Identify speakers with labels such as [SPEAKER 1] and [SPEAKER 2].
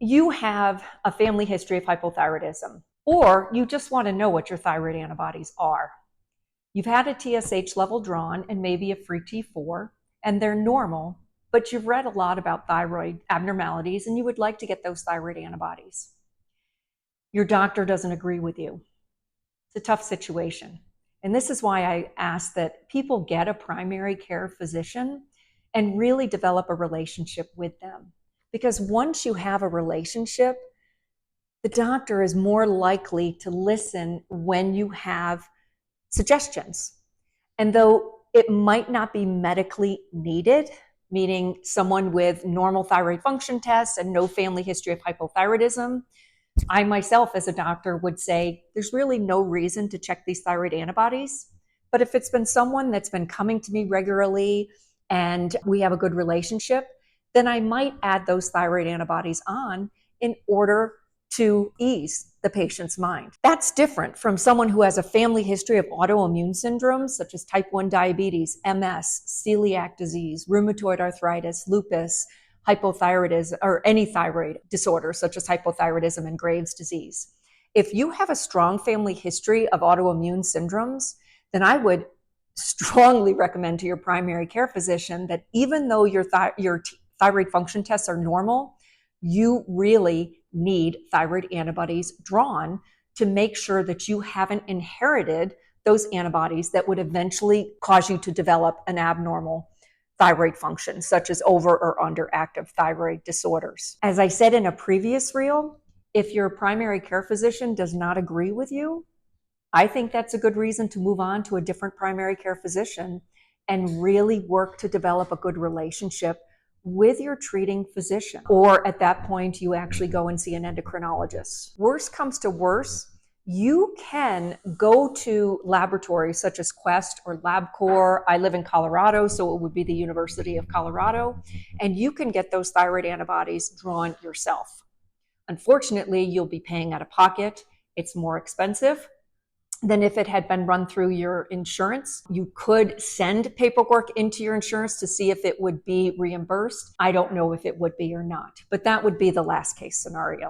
[SPEAKER 1] you have a family history of hypothyroidism, or you just want to know what your thyroid antibodies are. You've had a TSH level drawn and maybe a free T4, and they're normal, but you've read a lot about thyroid abnormalities and you would like to get those thyroid antibodies. Your doctor doesn't agree with you. It's a tough situation. And this is why I ask that people get a primary care physician and really develop a relationship with them. Because once you have a relationship, the doctor is more likely to listen when you have suggestions. And though it might not be medically needed, meaning someone with normal thyroid function tests and no family history of hypothyroidism, I myself as a doctor would say there's really no reason to check these thyroid antibodies. But if it's been someone that's been coming to me regularly and we have a good relationship, then I might add those thyroid antibodies on in order to ease the patient's mind. That's different from someone who has a family history of autoimmune syndromes such as type 1 diabetes, MS, celiac disease, rheumatoid arthritis, lupus, hypothyroidism, or any thyroid disorder such as hypothyroidism and Graves' disease. If you have a strong family history of autoimmune syndromes, then I would strongly recommend to your primary care physician that even though your thyroid function tests are normal, you really need thyroid antibodies drawn to make sure that you haven't inherited those antibodies that would eventually cause you to develop an abnormal thyroid function, such as over or underactive thyroid disorders. As I said in a previous reel, if your primary care physician does not agree with you, I think that's a good reason to move on to a different primary care physician and really work to develop a good relationship with your treating physician. Or at that point, you actually go and see an endocrinologist. Worst comes to worst, you can go to laboratories such as Quest or LabCorp. I live in Colorado, so it would be the University of Colorado, and you can get those thyroid antibodies drawn yourself. Unfortunately, you'll be paying out of pocket. It's more expensive than if it had been run through your insurance. You could send paperwork into your insurance to see if it would be reimbursed. I don't know if it would be or not, but that would be the last case scenario.